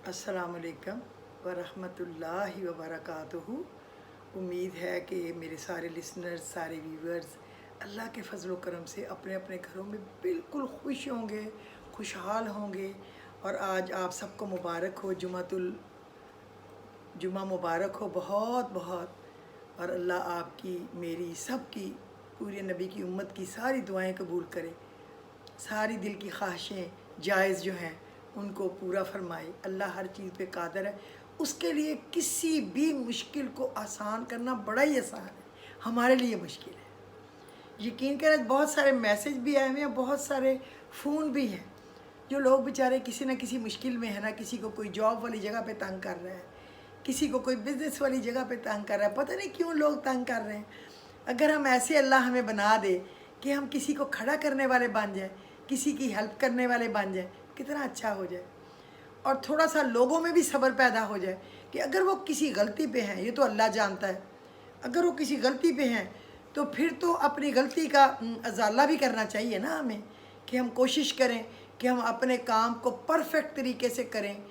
अस्सलाम वालेकुम वरहमतुल्लाहि वबरकातुहू। उम्मीद है कि मेरे सारे लिसनर्स, सारे व्यूवर्स अल्लाह के फ़ज़ल व करम से अपने अपने घरों में बिल्कुल खुश होंगे, खुशहाल होंगे। और आज आप सबको मुबारक हो, जुमा मुबारक हो बहुत बहुत। और अल्लाह आपकी, मेरी, सब की, पूरे नबी की उम्मत की सारी दुआएं कबूल करे, सारी दिल की ख्वाहिशें जायज़ जो हैं उनको पूरा फरमाए। अल्लाह हर चीज़ पे कादर है, उसके लिए किसी भी मुश्किल को आसान करना बड़ा ही आसान है, हमारे लिए मुश्किल है। यकीन करें बहुत सारे मैसेज भी आए हुए हैं, बहुत सारे फ़ोन भी हैं। जो लोग बेचारे किसी न किसी मुश्किल में है ना, किसी को कोई जॉब वाली जगह पे तंग कर रहा है, किसी को कोई बिज़नेस वाली जगह पे तंग कर रहा है, पता नहीं क्यों लोग तंग कर रहे हैं। अगर हम ऐसे अल्लाह हमें बना दे कि हम किसी को खड़ा करने वाले बन जाए, किसी की हेल्प करने वाले बन जाए, कितना अच्छा हो जाए। और थोड़ा सा लोगों में भी सब्र पैदा हो जाए कि अगर वो किसी गलती पे हैं, ये तो अल्लाह जानता है, अगर वो किसी गलती पे हैं तो फिर तो अपनी गलती का अजाला भी करना चाहिए ना हमें, कि हम कोशिश करें कि हम अपने काम को परफेक्ट तरीके से करें,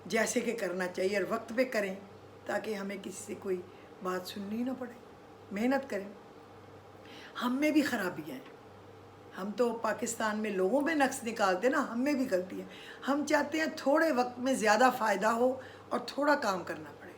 जैसे कि करना चाहिए, और वक्त पे करें, ताकि हमें किसी से कोई बात सुननी ना पड़े। मेहनत करें। हम में भी खराबियाँ हैं, हम तो पाकिस्तान में लोगों में नक्स निकालते ना, हम में भी गलती है। हम चाहते हैं थोड़े वक्त में ज़्यादा फ़ायदा हो और थोड़ा काम करना पड़े।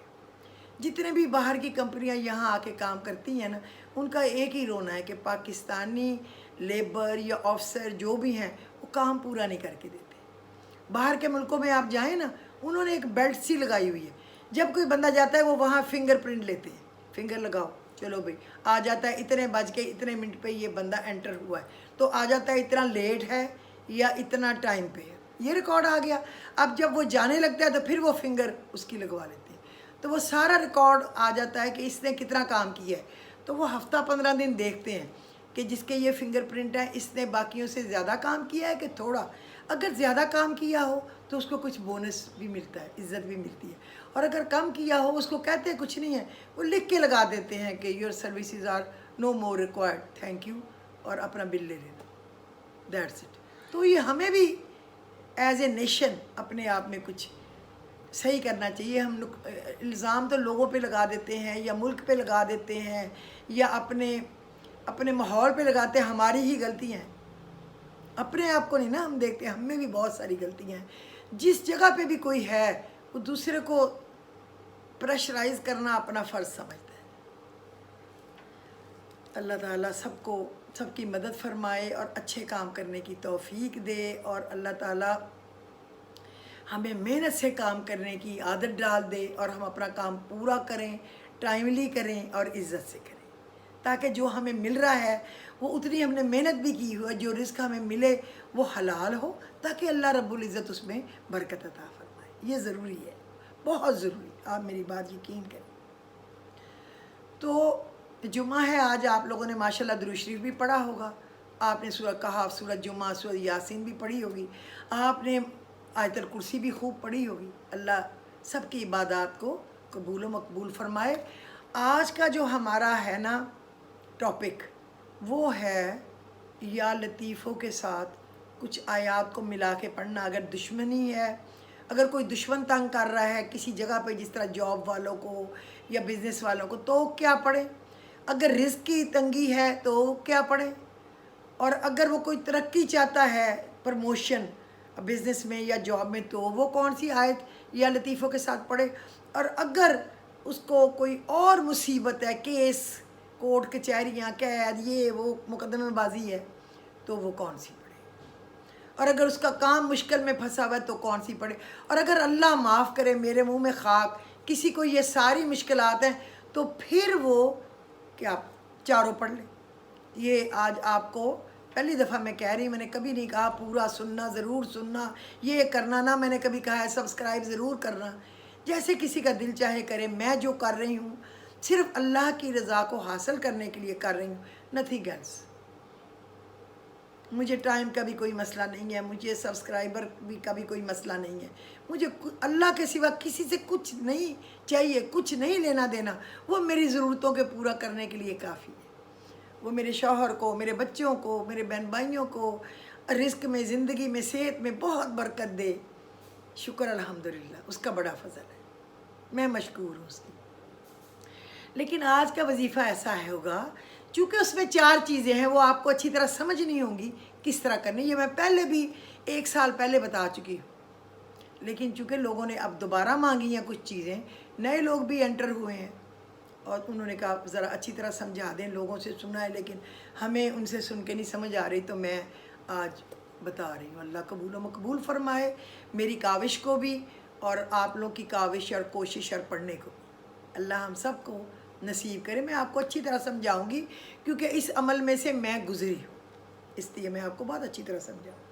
जितने भी बाहर की कंपनियां यहाँ आके काम करती हैं ना, उनका एक ही रोना है कि पाकिस्तानी लेबर या ऑफिसर जो भी हैं वो काम पूरा नहीं करके देते। बाहर के मुल्कों में आप जाएं ना, उन्होंने एक बेल्ट सी लगाई हुई है, जब कोई बंदा जाता है वो वहाँ फिंगरप्रिंट लेते हैं, फिंगर लगाओ, चलो भाई आ जाता है, इतने बज के इतने मिनट पे ये बंदा एंटर हुआ है, तो आ जाता है इतना लेट है या इतना टाइम पे है, ये रिकॉर्ड आ गया। अब जब वो जाने लगता है तो फिर वो फिंगर उसकी लगवा लेते हैं, तो वो सारा रिकॉर्ड आ जाता है कि इसने कितना काम किया है। तो वो हफ्ता 15 दिन देखते हैं कि जिसके ये फिंगरप्रिंट है इसने बाकियों से ज़्यादा काम किया है कि थोड़ा। अगर ज़्यादा काम किया हो तो उसको कुछ बोनस भी मिलता है, इज़्ज़त भी मिलती है। और अगर कम किया हो उसको कहते हैं कुछ नहीं है, वो लिख के लगा देते हैं कि your services are no more required, thank you, और अपना बिल ले लेना, दैट्स इट। तो ये हमें भी एज ए नेशन अपने आप में कुछ सही करना चाहिए। हम लोग इल्ज़ाम तो लोगों पे लगा देते हैं या मुल्क पे लगा देते हैं या अपने माहौल पे लगाते हैं, हमारी ही गलतियाँ हैं, अपने आप को नहीं ना हम देखते। हम में भी बहुत सारी गलतियाँ हैं। जिस जगह पे भी कोई है वो दूसरे को प्रेशराइज़ करना अपना फ़र्ज़ समझता है। अल्लाह ताला सबको, सबकी मदद फरमाए और अच्छे काम करने की तौफीक दे, और अल्लाह ताला हमें मेहनत से काम करने की आदत डाल दे और हम अपना काम पूरा करें, टाइमली करें और इज़्ज़त से करें, ताकि जो हमें मिल रहा है वो उतनी हमने मेहनत भी की हो, जो रिस्क हमें मिले वो हलाल हो, ताकि अल्लाह रब्बुल इज़्ज़त उसमें बरकत अता फरमाए। ये ज़रूरी है, बहुत ज़रूरी, आप मेरी बात यकीन करें। तो जुमा है आज, आप लोगों ने माशाल्लाह दुरूद शरीफ भी पढ़ा होगा, आपने सूरह कहफ, सूरह जुमा, सूरह यासीन भी पढ़ी होगी, आपने आयतल कुर्सी भी खूब पढ़ी होगी। अल्लाह सबकी इबादत को कबूल व मकबूल फरमाए। आज का जो हमारा है ना टॉपिक, वो है या लतीफ़ों के साथ कुछ आयात को मिला के पढ़ना। अगर दुश्मनी है, अगर कोई दुश्मन तंग कर रहा है किसी जगह पे, जिस तरह जॉब वालों को या बिज़नेस वालों को, तो क्या पढ़े। अगर रिस्क की तंगी है तो क्या पढ़े। और अगर वो कोई तरक्की चाहता है, प्रमोशन बिज़नेस में या जॉब में, तो वो कौन सी आयत या लतीफ़ों के साथ पढ़े। और अगर उसको कोई और मुसीबत है, केस, कोर्ट कचहरियाँ, कैद, ये वो मुकदमेबाजी है, तो वो कौन सी पढ़े। और अगर उसका काम मुश्किल में फंसा हुआ है तो कौन सी पढ़े। और अगर अल्लाह माफ़ करे, मेरे मुंह में खाक, किसी को ये सारी मुश्किलात हैं, तो फिर वो क्या चारों पढ़ ले। ये आज आपको पहली दफ़ा मैं कह रही, मैंने कभी नहीं कहा पूरा सुनना, ज़रूर सुनना, ये करना ना, मैंने कभी कहा है सब्सक्राइब ज़रूर करना, जैसे किसी का दिल चाहे करे। मैं जो कर रही हूँ सिर्फ अल्लाह की रज़ा को हासिल करने के लिए कर रही हूँ, नथिंग एल्स। मुझे टाइम का भी कोई मसला नहीं है, मुझे सब्सक्राइबर भी का भी कोई मसला नहीं है, मुझे अल्लाह के सिवा किसी से कुछ नहीं चाहिए, कुछ नहीं लेना देना। वो मेरी ज़रूरतों के पूरा करने के लिए काफ़ी है। वो मेरे शौहर को, मेरे बच्चों को, मेरे बहन भाइयों को रिस्क में, ज़िंदगी में, सेहत में बहुत बरकत दे, شکر الحمدللہ، اس کا بڑا فضل ہے، میں مشکور ہوں اس کی۔ لیکن آج کا وظیفہ ایسا ہے ہوگا، چونکہ اس میں 4 چیزیں ہیں، وہ آپ کو اچھی طرح سمجھ نہیں ہوں گی کس طرح کرنی، یہ میں پہلے بھی 1 سال پہلے بتا چکی ہوں، لیکن چونکہ لوگوں نے اب دوبارہ مانگی ہیں کچھ چیزیں، نئے لوگ بھی انٹر ہوئے ہیں اور انہوں نے کہا ذرا اچھی طرح سمجھا دیں، لوگوں سے سنا ہے لیکن ہمیں ان سے سن کے نہیں سمجھ آ رہی، تو میں آج بتا رہی ہوں۔ اللہ قبول و مقبول فرمائے میری کاوش کو بھی اور آپ لوگ کی کاوش اور کوشش اور پڑھنے کو بھی، اللہ ہم سب کو نصیب کرے۔ میں آپ کو اچھی طرح سمجھاؤں گی کیونکہ اس عمل میں سے میں گزری ہوں، اس لیے میں آپ کو بہت اچھی طرح سمجھاؤں۔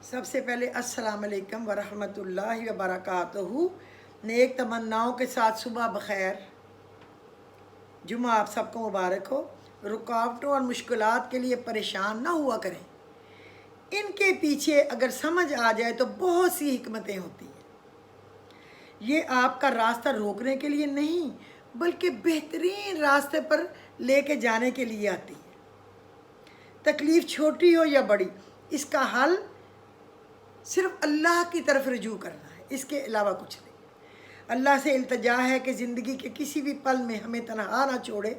سب سے پہلے السلام علیکم ورحمۃ اللہ وبرکاتہ۔ نیک تمناؤں کے ساتھ صبح بخیر، جمعہ آپ سب کو مبارک ہو۔ رکاوٹوں اور مشکلات کے لیے پریشان نہ ہوا کریں، ان کے پیچھے اگر سمجھ آ جائے تو بہت سی حکمتیں ہوتی ہیں۔ یہ آپ کا راستہ روکنے کے لیے نہیں بلکہ بہترین راستے پر لے کے جانے کے لیے آتی ہے۔ تکلیف چھوٹی ہو یا بڑی، اس کا حل صرف اللہ کی طرف رجوع کرنا ہے، اس کے علاوہ کچھ نہیں۔ اللہ سے التجا ہے کہ زندگی کے کسی بھی پل میں ہمیں تنہا نہ چھوڑے،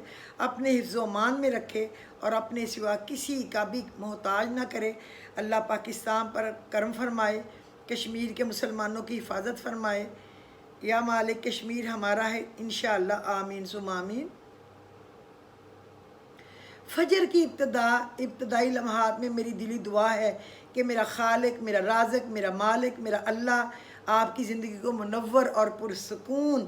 اپنے حفظ و امان میں رکھے اور اپنے سوا کسی کا بھی محتاج نہ کرے۔ اللہ پاکستان پر کرم فرمائے، کشمیر کے مسلمانوں کی حفاظت فرمائے۔ یا مالک کشمیر ہمارا ہے انشاءاللہ، آمین ثم آمین۔ فجر کی ابتدائی لمحات میں میری دلی دعا ہے کہ میرا خالق، میرا رازق، میرا مالک، میرا اللہ آپ کی زندگی کو منور اور پرسکون،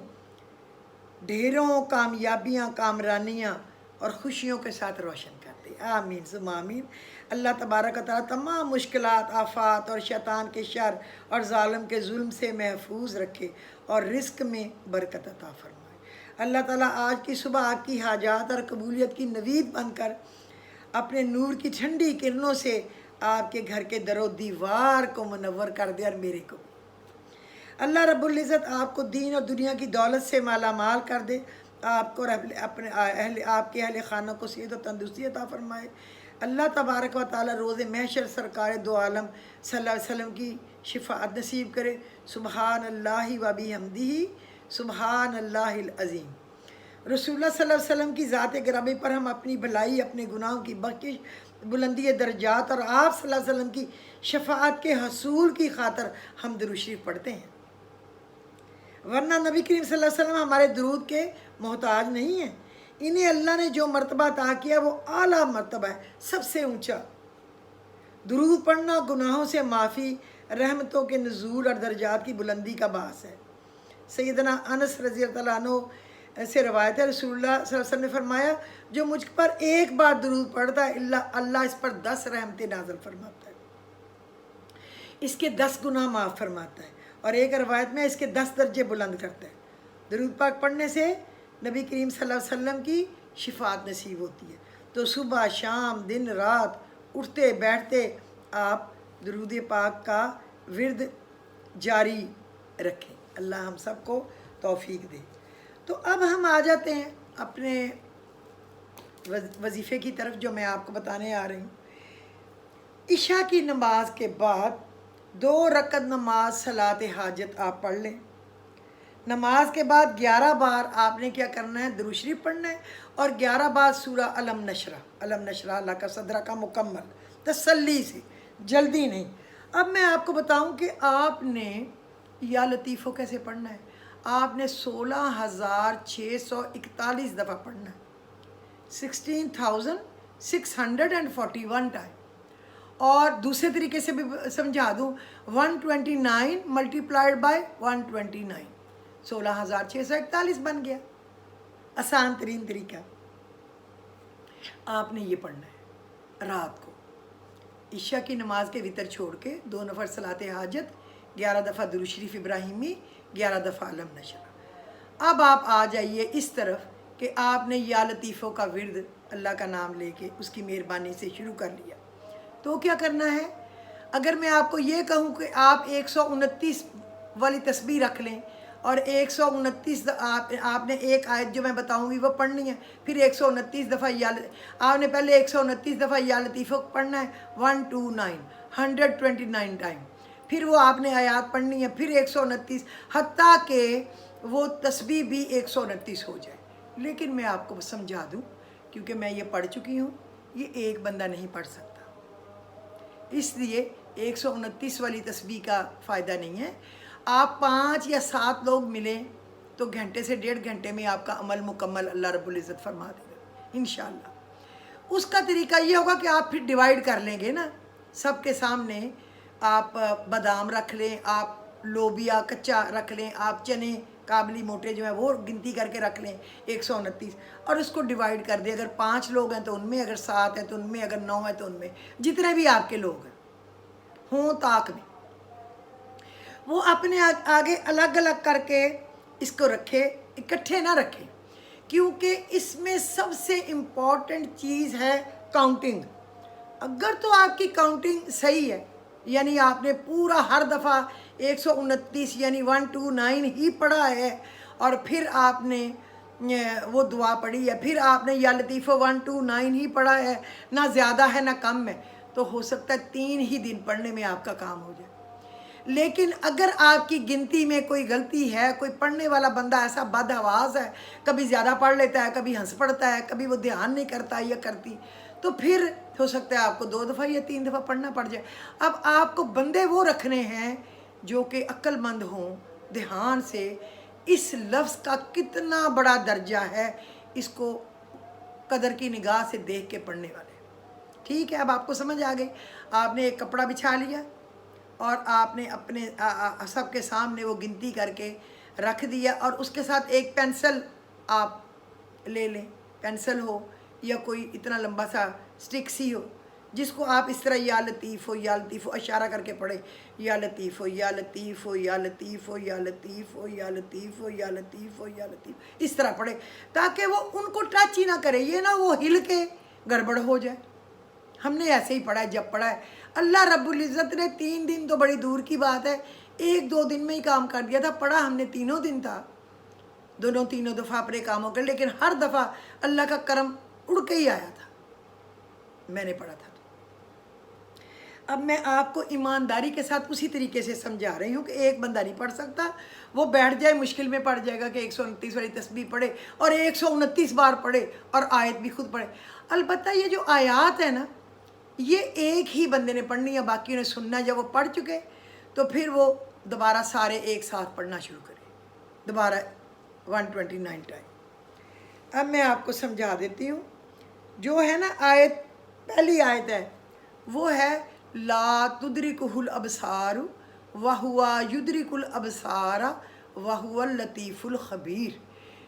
ڈھیروں کامیابیاں، کامرانیاں اور خوشیوں کے ساتھ روشن کر دے، آمین ثم آمین۔ اللہ تبارک و تعالیٰ تمام مشکلات، آفات اور شیطان کے شر اور ظالم کے ظلم سے محفوظ رکھے اور رزق میں برکت عطا فرمائے۔ اللہ تعالیٰ آج کی صبح آپ کی حاجات اور قبولیت کی نوید بن کر اپنے نور کی ٹھنڈی کرنوں سے آپ کے گھر کے در و دیوار کو منور کر دے اور میرے کو۔ اللہ رب العزت آپ کو دین اور دنیا کی دولت سے مالا مال کر دے، آپ کو آپ کے اہل خانہ کو صحت و تندرستی عطا فرمائے۔ اللہ تبارک و تعالیٰ روز محشر سرکار دو عالم صلی اللہ علیہ وسلم کی شفاعت نصیب کرے۔ سبحان اللہ و بحمدہ، سبحان اللہ العظیم۔ رسول اللہ صلی اللہ علیہ وسلم کی ذات گرامی پر ہم اپنی بھلائی، اپنے گناہوں کی بخشش، بلندی درجات اور آپ صلی اللہ علیہ وسلم کی شفاعت کے حصول کی خاطر ہم درود شریف پڑھتے ہیں، ورنہ نبی کریم صلی اللہ علیہ وسلم ہمارے درود کے محتاج نہیں ہیں۔ انہیں اللہ نے جو مرتبہ عطا کیا وہ اعلیٰ مرتبہ ہے، سب سے اونچا۔ درود پڑھنا گناہوں سے معافی، رحمتوں کے نزول اور درجات کی بلندی کا باعث ہے۔ سیدنا انس رضی اللہ عنہ سے روایت ہے، رسول اللہ صلی اللہ علیہ وسلم نے فرمایا، جو مجھ پر ایک بار درود پڑھتا ہے اللہ اس پر 10 رحمتیں نازل فرماتا ہے، اس کے 10 گناہ معاف فرماتا ہے، اور ایک روایت میں اس کے 10 درجے بلند کرتا ہے۔ درود پاک پڑھنے سے نبی کریم صلی اللہ علیہ وسلم کی شفاعت نصیب ہوتی ہے۔ تو صبح شام دن رات اٹھتے بیٹھتے آپ درود پاک کا ورد جاری رکھیں، اللہ ہم سب کو توفیق دے۔ تو اب ہم آ جاتے ہیں اپنے وظیفے کی طرف جو میں آپ کو بتانے آ رہی ہوں۔ عشاء کی نماز کے بعد 2 رکعت نماز صلاۃ حاجت آپ پڑھ لیں۔ نماز کے بعد 11 بار آپ نے کیا کرنا ہے؟ درود شریف پڑھنا ہے، اور 11 بار سورہ علم نشرہ اللہ کا صدرہ کا مکمل تسلی سے، جلدی نہیں۔ اب میں آپ کو بتاؤں کہ آپ نے یا لطیفو کیسے پڑھنا ہے۔ آپ نے 16,641 دفعہ پڑھنا ہے، 16,641 ٹائم۔ اور دوسرے طریقے سے بھی سمجھا دوں، 129 ملٹیپلائڈ بائی 129، 16,641 بن گیا۔ آسان ترین طریقہ آپ نے یہ پڑھنا ہے۔ رات کو عشاء کی نماز کے وتر چھوڑ کے 2 نفر صلاۃ حاجت، 11 دفعہ درود شریف ابراہیمی، 11 دفعہ علم نشرہ۔ اب آپ آ جائیے اس طرف کہ آپ نے یا لطیفوں کا ورد اللہ کا نام لے کے اس کی مہربانی سے شروع کر لیا، تو کیا کرنا ہے؟ اگر میں آپ کو یہ کہوں کہ آپ 129 والی تسبیح رکھ لیں اور 129 آپ نے ایک آیت جو میں بتاؤں گی وہ پڑھنی ہے، پھر 129 دفعہ آپ نے پہلے 129 دفعہ یا لطیف پڑھنا ہے، 129 ٹائم، پھر وہ آپ نے آیات پڑھنی ہے، پھر 129، حتیٰ کہ وہ تسبیح بھی 129 ہو جائے۔ لیکن میں آپ کو سمجھا دوں، کیونکہ میں یہ پڑھ چکی ہوں، یہ ایک بندہ نہیں پڑھ سکتا، اس لیے 129 والی تسبیح کا فائدہ نہیں ہے۔ آپ 5 یا 7 لوگ ملیں تو گھنٹے سے 1.5 گھنٹے میں آپ کا عمل مکمل اللہ رب العزت فرما دے گا انشاءاللہ۔ اس کا طریقہ یہ ہوگا کہ آپ پھر ڈیوائیڈ کر لیں گے نا، سب کے سامنے آپ بادام رکھ لیں، آپ لوبیا کچا رکھ لیں، آپ چنے کابلی موٹے جو ہیں وہ گنتی کر کے رکھ لیں 129، اور اس کو ڈیوائیڈ کر دیں۔ اگر 5 لوگ ہیں تو ان میں، اگر 7 ہیں تو ان میں، اگر 9 ہیں تو ان میں، جتنے بھی آپ کے لوگ ہیں ہوں طاق میں، وہ اپنے آگے الگ الگ کر کے اس کو رکھے، اکٹھے نہ رکھے، کیونکہ اس میں سب سے امپورٹنٹ چیز ہے کاؤنٹنگ۔ اگر تو آپ کی کاؤنٹنگ صحیح ہے، یعنی آپ نے پورا ہر دفعہ 129 یعنی 129 ہی پڑھا ہے، اور پھر آپ نے وہ دعا پڑھی ہے، پھر آپ نے یا لطیف 129 ہی پڑھا ہے، نہ زیادہ ہے نہ کم ہے، تو ہو سکتا ہے 3 ہی دن پڑھنے میں آپ کا کام ہو جائے۔ لیکن اگر آپ کی گنتی میں کوئی غلطی ہے، کوئی پڑھنے والا بندہ ایسا بد حواس ہے، کبھی زیادہ پڑھ لیتا ہے، کبھی ہنس پڑتا ہے، کبھی وہ دھیان نہیں کرتا یا کرتی، تو پھر ہو سکتا ہے آپ کو 2 دفعہ یا 3 دفعہ پڑھنا پڑ جائے۔ اب آپ کو بندے وہ رکھنے ہیں جو کہ عقل مند ہوں، دھیان سے اس لفظ کا کتنا بڑا درجہ ہے اس کو قدر کی نگاہ سے دیکھ کے پڑھنے والے۔ ٹھیک ہے، اب آپ کو سمجھ آ گئی۔ آپ نے ایک کپڑا بچھا لیا اور آپ نے اپنے سب کے سامنے وہ گنتی کر کے رکھ دیا، اور اس کے ساتھ ایک پینسل آپ لے لیں، پینسل ہو یا کوئی اتنا لمبا سا سٹک سی ہو، جس کو آپ اس طرح یا لطیف ہو یا لطیف ہو اشارہ کر کے پڑھیں، یا لطیف ہو یا لطیف ہو یا لطیف ہو یا لطیف ہو یا لطیف ہو یا لطیف ہو یا لطیف، اس طرح پڑھیں تاکہ وہ ان کو ٹچ ہی نہ کرے، یہ نہ وہ ہل کے گڑبڑ ہو جائے۔ ہم نے ایسے ہی پڑھا ہے، جب پڑھا ہے اللہ رب العزت نے 3 دن تو بڑی دور کی بات ہے، 1-2 دن میں ہی کام کر دیا تھا، پڑھا ہم نے 3 دن تھا، تینوں دفعہ اپنے کاموں کر، لیکن ہر دفعہ اللہ کا کرم اڑ کے ہی آیا تھا، میں نے پڑھا تھا۔ اب میں آپ کو ایمانداری کے ساتھ اسی طریقے سے سمجھا رہی ہوں کہ ایک بندہ نہیں پڑھ سکتا، وہ بیٹھ جائے مشکل میں پڑ جائے گا کہ 129 والی تسبیح پڑھے اور 129 بار پڑھے اور آیت بھی خود پڑھے۔ البتہ یہ جو آیات ہے نا، یہ ایک ہی بندے نے پڑھنی ہے، باقیوں نے سننا۔ جب وہ پڑھ چکے تو پھر وہ دوبارہ سارے ایک ساتھ پڑھنا شروع کریں، دوبارہ 129 ٹائم۔ اب میں آپ کو سمجھا دیتی ہوں، جو ہے نا آیت، پہلی آیت ہے وہ ہے لا تدرکہ الابصار وہو یدرک الابصار وہو اللطیف الخبیر۔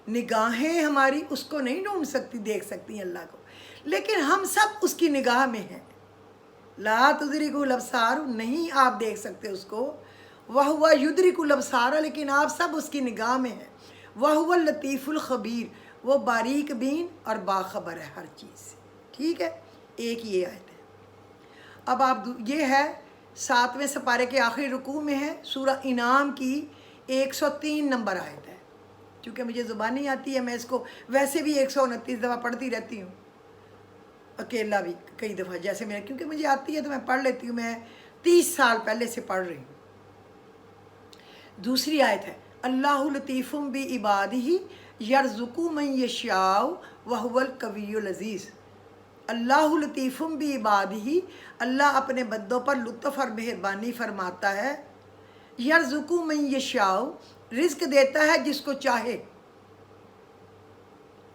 نگاہیں ہماری اس کو نہیں ڈھونڈ سکتی، دیکھ سکتی ہیں اللہ کو، لیکن ہم سب اس کی نگاہ میں ہیں۔ لا تدرکہ الابصار، نہیں آپ دیکھ سکتے اس کو، وہو یدرک الابصار، لیکن آپ سب اس کی نگاہ میں ہیں۔ وہو اللطیف الخبیر، وہ باریک بین اور باخبر ہے ہر چیز سے۔ ٹھیک ہے، ایک یہ آیت ہے۔ اب آپ یہ ہے 7ویں سپارے کے آخری رکوع میں ہے، سورہ انعام کی 103 نمبر آیت ہے۔ چونکہ مجھے زبان نہیں آتی ہے، میں اس کو ویسے بھی 129 دفعہ پڑھتی رہتی ہوں، اکیلا بھی کئی دفعہ، جیسے میں، کیونکہ مجھے آتی ہے تو میں پڑھ لیتی ہوں، میں 30 سال پہلے سے پڑھ رہی ہوں۔ دوسری آیت ہے اللہ لطیف بعبادہ یرزق من یشاء وہو القوی العزیز۔ اللہ لطیف بعبادہ، اللہ اپنے بندوں پر لطف اور مہربانی فرماتا ہے، یرزق من یشاء، رزق دیتا ہے جس کو چاہے،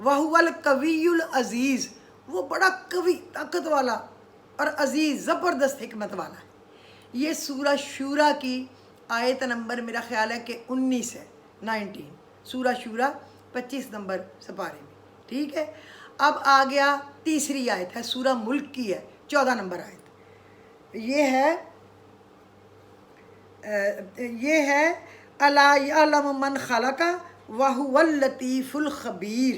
وہو القوی العزیز، وہ بڑا قوی، طاقت والا اور عزیز، زبردست حکمت والا ہے۔ یہ سورہ شورى کی آیت نمبر میرا خیال ہے کہ 19 ہے، 19، سورہ شورى 25 نمبر سپارے میں۔ ٹھیک ہے، اب آ گیا تیسری آیت ہے، سورہ ملک کی ہے، 14 نمبر آیت۔ یہ ہے الا یعلم من خلق وہو اللطیف الخبیر۔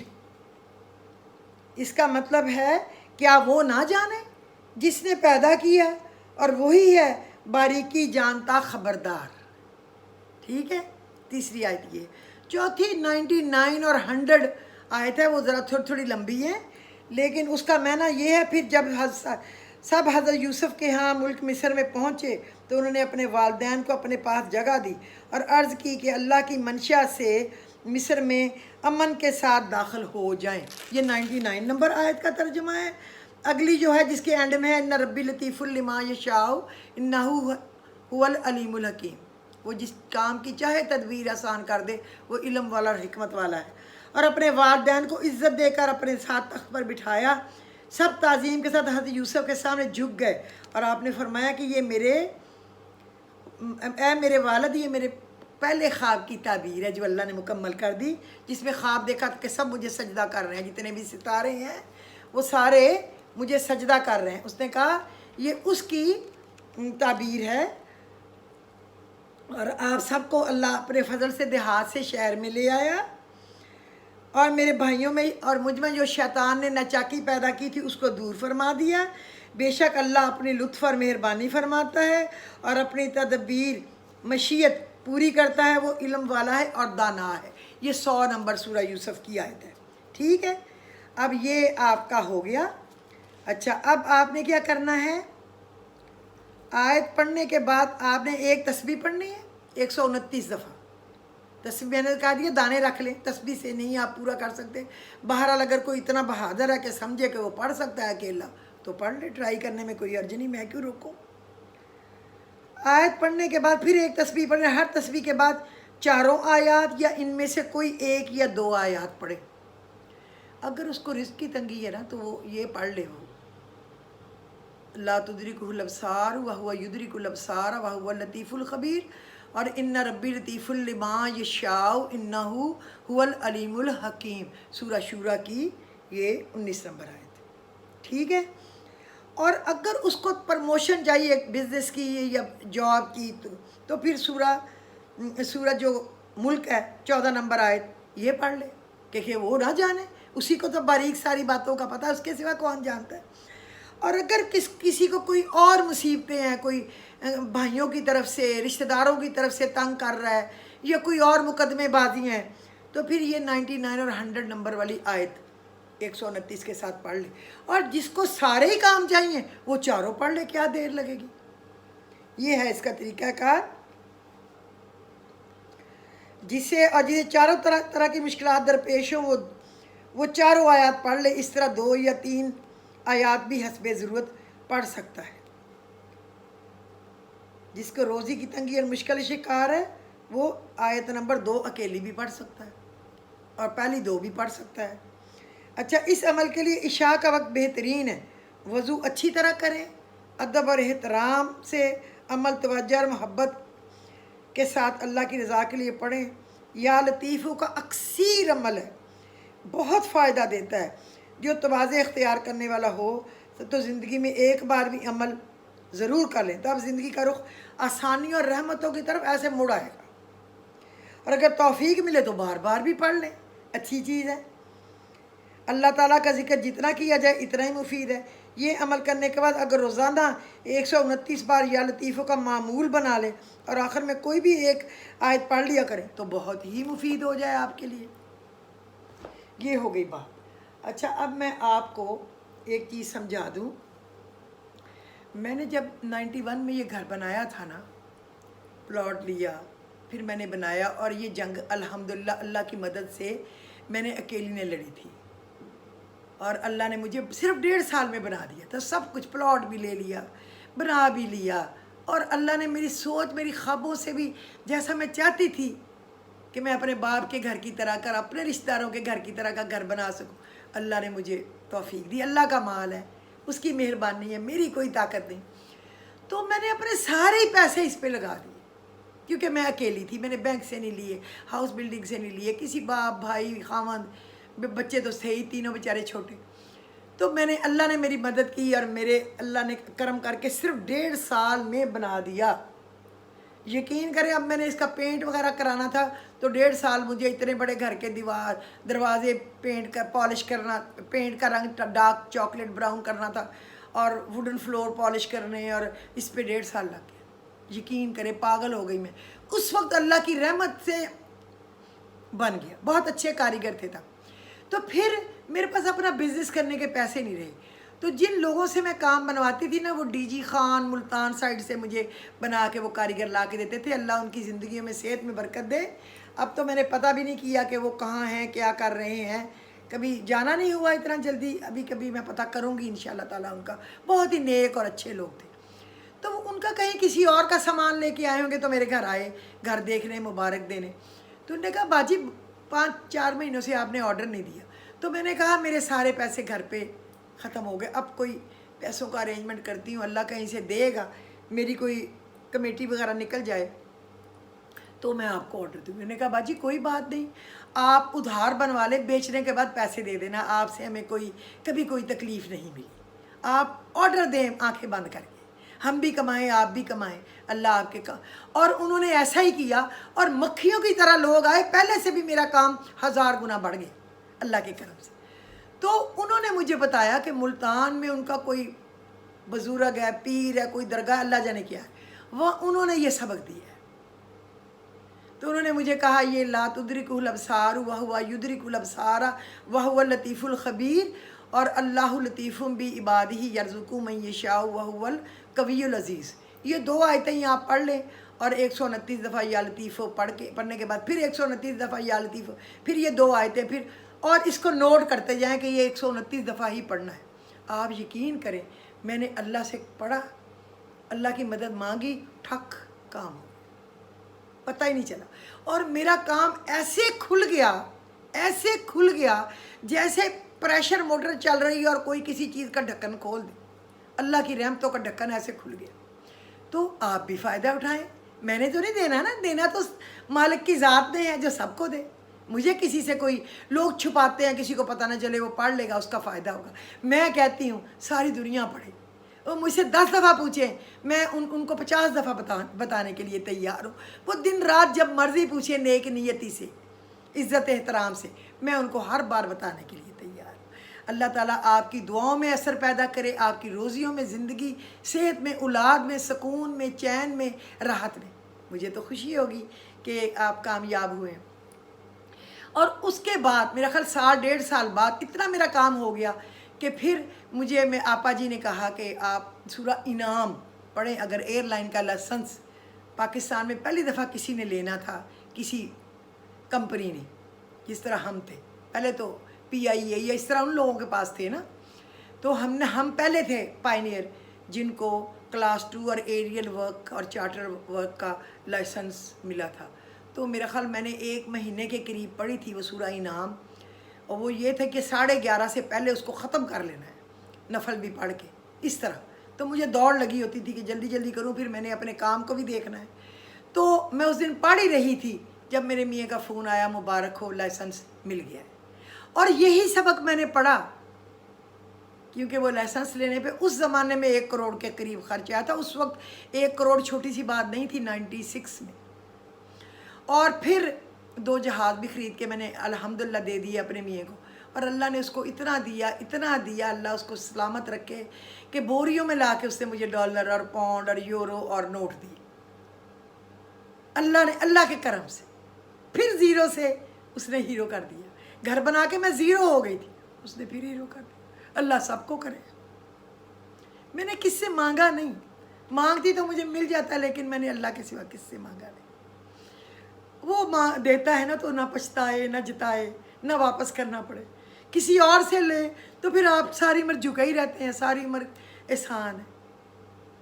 اس کا مطلب ہے کیا وہ نہ جانے جس نے پیدا کیا اور وہی ہے باریکی جانتا خبردار۔ ٹھیک ہے، तीसरी आयत ये। चौथी 99 और 100 आयत है, वो ज़रा थोड़ी थोड़ी लंबी है, लेकिन उसका माना ये है, फिर जब सब हज़रत यूसुफ़ के यहाँ मुल्क मिस्र में पहुँचे तो उन्होंने अपने वालिदैन को अपने पास जगह दी और अर्ज़ की कि अल्लाह की मंशा से मिस्र में अमन के साथ दाखिल हो जाएं। ये 99 नंबर आयत का तर्जुमा है। अगली जो है जिसके एंड में है, इन्ना रब्बी लतीफ़ुल लिमा यशाउ इन्नहु हुवल अलीमुल हकीम, वो जिस काम की चाहे तदबीर आसान कर दे, वो इल्म वाला और हिकमत वाला है। और अपने वालिदैन को इज़्ज़त देकर अपने साथ तख्त पर बिठाया, सब ताज़ीम के साथ हज़रत यूसुफ़ के सामने झुक गए और आपने फरमाया कि ये मेरे वालिद, ये मेरे पहले ख्वाब की ताबीर है जो अल्लाह ने मुकम्मल कर दी, जिसमें ख्वाब देखा कि सब मुझे सजदा कर रहे हैं, जितने भी सितारे हैं वो सारे मुझे सजदा कर रहे हैं। उसने कहा ये उसकी ताबीर है और आप सबको अल्लाह अपने फजल से देहात से शहर में ले आया और मेरे भाइयों में और मुझ में जो शैतान ने नाचाकी पैदा की थी उसको दूर फरमा दिया। बेशक अल्लाह अपनी लुत्फ़ और मेहरबानी फरमाता है और अपनी तदबीर मशीयत पूरी करता है, वो इल्म वाला है और दाना है। ये 100 नंबर सूरह यूसुफ़ की आयत है। ठीक है, अब ये आपका हो गया। अच्छा, अब आपने क्या करना है, आयत पढ़ने के बाद आपने एक तस्बीह पढ़नी है 129 दफ़ा। तस्बीह मैंने कहा दिया दाने रख लें, तस्बीह से नहीं आप पूरा कर सकते। बहरहाल अगर कोई इतना बहादुर है कि समझे कि वो पढ़ सकता है अकेला तो पढ़ ले, ट्राई करने में कोई अर्ज नहीं, मैं क्यों रोकूं। आयत पढ़ने के बाद फिर एक तस्बीह पढ़े, हर तस्बीह के बाद चारों आयात या इनमें से कोई एक या दो आयात पढ़े। अगर उसको रिस्क की तंगी है ना तो वो ये पढ़ ले, वो ला तुदरिकुहुल अब्सार व हुवा युदरिकुल अब्सार व हुवा लतीफ़ुल खबीर और इन्ना रब्बी लतीफ़ुल लिमा यशाउ इन्नहु हुवल अलीमुल हकीम, सूरह शूरा की ये 19 नंबर आयत। ठीक है, और अगर उसको प्रमोशन चाहिए बिज़नेस की या जॉब की तो फिर सूरह जो मुल्क है 14 नंबर आयत ये पढ़ ले कि वो ना जाने, उसी को तो बारीक सारी बातों का पता है, उसके सिवा कौन जानता है। और अगर किसी को कोई और मुसीबतें हैं, कोई भाइयों की तरफ से, रिश्तेदारों की तरफ से तंग कर रहा है या कोई और मुकदमेबाजी हैं, तो फिर ये 99 और 100 नंबर वाली आयत 129 के साथ पढ़ ले। और जिसको सारे ही काम चाहिए वो चारों पढ़ ले, क्या देर लगेगी। ये है इसका तरीक़ाकार, जिसे चारों तरह की मुश्किलात दरपेश हो वो चारों आयात पढ़ ले। इस तरह 2 या 3 आयात भी हस्बे ज़रूरत पढ़ सकता है। जिसको रोज़ी की तंगी और मुश्किल शिकार है वो आयत नंबर 2 अकेली भी पढ़ सकता है और पहली 2 भी पढ़ सकता है। अच्छा, इस अमल के लिए इशा का वक्त बेहतरीन है। वज़ू अच्छी तरह करें, अदब और एहतराम से अमल, तवज्जो और मोहब्बत के साथ अल्लाह की रज़ा के लिए पढ़ें। या लतीफ़ों का अक्सर अमल है, बहुत फ़ायदा देता है। जो तवाज़े इख्तियार करने वाला हो तो ज़िंदगी में एक बार भी अमल ज़रूर कर लें, तब ज़िंदगी का रुख आसानी और रहमतों की तरफ ऐसे मुड़ आएगा। और अगर तौफीक मिले तो बार बार भी पढ़ लें, अच्छी चीज़ है। अल्लाह ताला का जिक्र जितना किया जाए इतना ही मुफीद है। ये अमल करने के बाद अगर रोज़ाना 129 बार या लतीफ़ों का मामूल बना लें और आखिर में कोई भी एक आयत पढ़ लिया करें तो बहुत ही मुफीद हो जाए आपके लिए। ये हो गई बात। अच्छा, अब मैं आपको एक चीज़ समझा दूँ। मैंने जब 91 में ये घर बनाया था ना, प्लॉट लिया, फिर मैंने बनाया और ये जंग अल्हम्दुलिल्लाह अल्लाह की मदद से मैंने अकेली ने लड़ी थी और अल्लाह ने मुझे सिर्फ 1.5 साल में बना दिया था। सब कुछ, प्लॉट भी ले लिया, बना भी लिया और अल्लाह ने मेरी सोच, मेरी ख्वाबों से भी जैसा मैं चाहती थी कि मैं अपने बाप के घर की तरह कर, अपने रिश्तेदारों के घर की तरह का घर बना सकूं, अल्लाह ने मुझे तौफीक दी। अल्लाह का माल है, उसकी मेहरबानी है, मेरी कोई ताकत नहीं। तो मैंने अपने सारे ही पैसे इस पे लगा दिए क्योंकि मैं अकेली थी। मैंने बैंक से नहीं लिए, हाउस बिल्डिंग से नहीं लिए, किसी बाप भाई खामद, बच्चे तो थे ही तीनों बेचारे छोटे। तो मैंने, अल्लाह ने मेरी मदद की और मेरे अल्लाह ने करम करके सिर्फ 1.5 साल में बना दिया। यकीन करें, अब मैंने इसका पेंट वगैरह कराना था तो 1.5 साल मुझे इतने बड़े घर के दरवाजे पेंट कर, पॉलिश करना, पेंट का रंग डार्क चॉकलेट ब्राउन करना था और वुडन फ्लोर पॉलिश करने, और इस पे 1.5 साल लग गया। यकीन करें, पागल हो गई मैं। उस वक्त अल्लाह की रहमत से बन गया, बहुत अच्छे कारीगर थे तब। तो फिर मेरे पास अपना बिज़नेस करने के पैसे नहीं रहे, तो जिन लोगों से मैं काम बनवाती थी ना, वो डीजी खान मुल्तान साइड से मुझे बना के वो कारीगर ला के देते थे। अल्लाह उनकी ज़िंदगी में सेहत में बरकत दे। अब तो मैंने पता भी नहीं किया कि वो कहाँ हैं, क्या कर रहे हैं, कभी जाना नहीं हुआ इतना जल्दी। अभी कभी मैं पता करूँगी इंशाल्लाह ताला। उनका बहुत ही नेक और अच्छे लोग थे। तो उनका कहीं किसी और का सामान लेके आए होंगे तो मेरे घर आए, घर देखने, मुबारक देने। तो उन्होंने कहा बाजी 5-4 महीनों से आपने ऑर्डर नहीं दिया। तो मैंने कहा मेरे सारे पैसे घर पे ख़त्म हो गए, अब कोई पैसों का अरेंजमेंट करती हूँ, अल्लाह कहीं से देगा, मेरी कोई कमेटी वगैरह निकल जाए तो मैं आपको ऑर्डर दूँ। मैंने कहा बाजी कोई बात नहीं, आप उधार बनवा लें, बेचने के बाद पैसे दे देना, आपसे हमें कभी कोई तकलीफ़ नहीं मिली, आप ऑर्डर दें आंखें बंद करके, हम भी कमाएं आप भी कमाएं, अल्लाह आपके काम। और उन्होंने ऐसा ही किया और मक्खियों की तरह लोग आए, पहले से भी मेरा काम 1000 गुना बढ़ गया अल्लाह के करम से। तो उन्होंने मुझे बताया कि मुल्तान में उनका कोई बुजुर्ग है, पीर है, कोई दरगाह, अल्लाह जाने क्या है, वह उन्होंने ये सबक दिया है। तो उन्होंने मुझे कहा ये ला तुदरिकुल अबसार वह हुवा युदरिकुल अबसारा वह हुवा लतीफ़ुल खबीर, और अल्लाहु लतीफ़ुम बि इबादिही यरज़ुकु मन यशाउ वह हुवल कवियुल अज़ीज़। ये 2 आयतें ही आप पढ़ लें और 129 दफ़ा या लतीफ़ो पढ़ने के बाद फिर 129 दफ़ा या लतीफ़ो, फिर ये 2 आयतें, फिर और इसको नोट करते जाएं कि ये 129 दफ़ा ही पढ़ना है। आप यकीन करें, मैंने अल्लाह से पढ़ा, अल्लाह की मदद मांगी, ठक काम हो, पता ही नहीं चला। और मेरा काम ऐसे खुल गया जैसे प्रेशर मोटर चल रही है और कोई किसी चीज़ का ढक्कन खोल दे, अल्लाह की रहमतों का ढक्कन ऐसे खुल गया। तो आप भी फ़ायदा उठाएं, मैंने तो नहीं देना ना, देना तो मालिक की ज़ात ने है जो सबको दे। मुझे किसी से कोई, लोग छुपाते हैं, किसी को पता ना चले, वो पढ़ लेगा उसका फ़ायदा होगा। मैं कहती हूँ सारी दुनिया पढ़े, वो मुझसे 10 दफ़ा पूछें, मैं उनको 50 दफ़ा बताने के लिए तैयार हूँ। वो दिन रात जब मर्ज़ी पूछे, नेक नियति से, इज़्ज़त एहतराम से, मैं उनको हर बार बताने के लिए तैयार हूँ। अल्लाह ताला आपकी दुआओं में असर पैदा करे, आपकी रोज़ियों में, ज़िंदगी, सेहत में, औलाद में, सुकून में, चैन में, राहत में। मुझे तो खुशी होगी कि आप कामयाब हुए। और उसके बाद मेरा ख्याल 1.5 साल बाद इतना मेरा काम हो गया कि फिर मुझे आपा जी ने कहा कि आप सूरह इनाम पढ़ें। अगर एयरलाइन का लाइसेंस पाकिस्तान में पहली दफ़ा किसी ने लेना था, किसी कंपनी ने, जिस तरह हम थे पहले, तो PIA या इस तरह उन लोगों के पास थे ना, तो हम पहले थे पायनियर जिनको क्लास 2 और एरियल वर्क और चार्टर वर्क का लाइसेंस मिला था। तो मेरा ख्याल मैंने 1 महीने के करीब पढ़ी थी वो सूरह इनाम, और वो ये था कि 11:30 से पहले उसको ख़त्म कर लेना है, नफल भी पढ़ के, इस तरह। तो मुझे दौड़ लगी होती थी कि जल्दी जल्दी करूं, फिर मैंने अपने काम को भी देखना है। तो मैं उस दिन पढ़ ही रही थी जब मेरे मियाँ का फ़ोन आया, मुबारक हो लाइसेंस मिल गया है। और यही सबक मैंने पढ़ा, क्योंकि वो लाइसेंस लेने पे उस ज़माने में 1 करोड़ के करीब खर्च आया था। उस वक्त 1 करोड़ छोटी सी बात नहीं थी, 96 में। और फिर 2 जहाज़ भी ख़रीद के मैंने अल्हम्दुलिल्लाह दे दिए अपने मियाँ को, और अल्लाह ने उसको इतना दिया, अल्लाह उसको सलामत रखे कि बोरियों में ला के उसने मुझे डॉलर और पाउंड और यूरो और नोट दिए। अल्लाह ने, अल्लाह के करम से फिर ज़ीरो से उसने हीरो कर दिया। घर बना के मैं ज़ीरो हो गई थी, उसने फिर हीरो कर दिया। अल्लाह सबको करे। मैंने किससे मांगा नहीं, मांगती तो मुझे मिल जाता, लेकिन मैंने अल्लाह के सिवा किससे मांगा नहीं। वो देता है ना, तो ना पछताए ना जताए, ना वापस करना पड़े। किसी और से ले तो फिर आप सारी उम्र झुके ही रहते हैं, सारी उम्र एहसान है।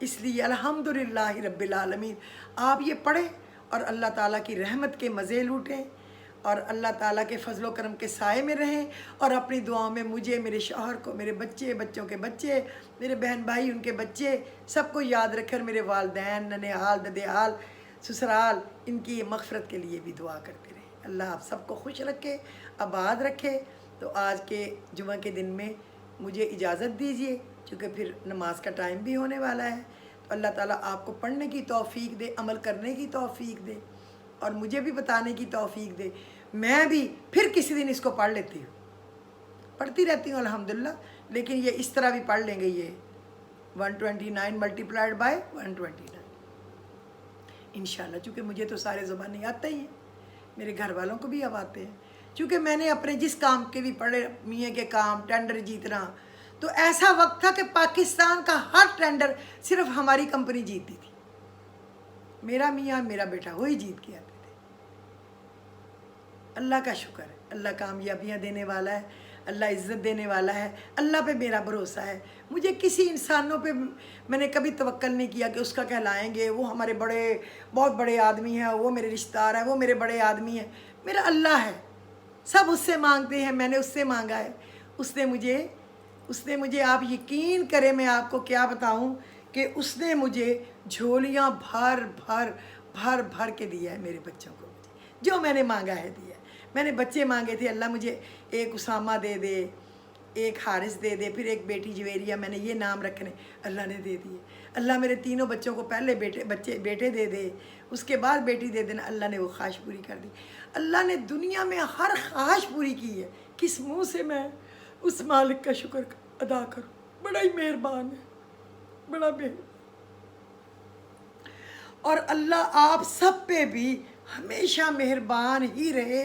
इसलिए अल्हम्दुलिल्लाह रब्बिल आलमीन आप ये पढ़ें और अल्लाह ताला की रहमत के मज़े लूटें और अल्लाह ताला के फजलो करम के साए में रहें। और अपनी दुआओं में मुझे, मेरे शौहर को, मेरे बच्चे, बच्चों के बच्चे, मेरे बहन भाई, उनके बच्चे, सबको याद रखें। मेरे वालदैन, ननिहाल, ददेहाल, ससुराल, इनकी मग़फ़िरत के लिए भी दुआ करते रहें। अल्लाह आप सबको खुश रखे, आबाद रखे। तो आज के जुमा के दिन में मुझे इजाज़त दीजिए, क्योंकि फिर नमाज का टाइम भी होने वाला है। तो अल्लाह ताला आपको पढ़ने की तौफ़ीक दे, अमल करने की तौफ़ीक दे, और मुझे भी बताने की तौफ़ीक दे। मैं भी फिर किसी दिन इसको पढ़ लेती हूँ, पढ़ती रहती हूँ अल्हम्दुलिल्लाह, लेकिन ये इस तरह भी पढ़ लेंगे। ये 129 मल्टीप्लाइड बाय 129 इंशाल्लाह, चूँकि मुझे तो सारे ज़बानी आते ही हैं, मेरे घर वालों को भी अब आते हैं, क्योंकि मैंने अपने जिस काम के भी पढ़े, मियाँ के काम, टेंडर जीतना, तो ऐसा वक्त था कि पाकिस्तान का हर टेंडर सिर्फ हमारी कंपनी जीतती थी। मेरा मियाँ मेरा बेटा वही जीत के आते थे। अल्लाह का शुक्र है, अल्लाह कामयाबियाँ देने वाला है, अल्लाह इज़्ज़त देने वाला है, अल्लाह पे मेरा भरोसा है। मुझे किसी इंसानों पे मैंने कभी तवक्कल नहीं किया कि उसका कहलाएंगे, वो हमारे बहुत बड़े आदमी हैं, वो मेरे रिश्तेदार हैं, वो मेरे बड़े आदमी हैं। मेरा अल्लाह है, सब उससे मांगते हैं, मैंने उससे मांगा है। उसने मुझे आप यकीन करें, मैं आपको क्या बताऊं कि उसने मुझे झोलियां भर भर भर भर के दिया है मेरे बच्चों को। जो मैंने मांगा है दिया है। मैंने बच्चे मांगे थे, अल्लाह मुझे एक उसामा दे दे, एक हारिस दे दे, फिर एक बेटी जवेरिया, मैंने ये नाम रखने, अल्लाह ने दे दिए। अल्लाह मेरे तीनों बच्चों को पहले बेटे दे दे, उसके बाद बेटी दे देना। अल्लाह ने वो ख्वाहिश पूरी कर दी। अल्लाह ने दुनिया में हर ख्वाहिश पूरी की है। किस मुँह से मैं उस मालिक का शुक्र अदा करूँ? बड़ा ही मेहरबान है, बड़ा मेहरबान। और अल्लाह आप सब पे भी हमेशा मेहरबान ही रहे,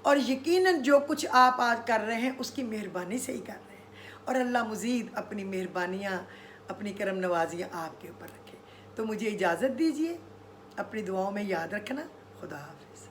और यकीनन जो कुछ आप आज कर रहे हैं उसकी मेहरबानी से ही कर रहे हैं। और अल्लाह मज़ीद अपनी मेहरबानियाँ, अपनी करम नवाजियाँ आपके ऊपर रखे। तो मुझे इजाज़त दीजिए, अपनी दुआओं में याद रखना। खुदा हाफिज़।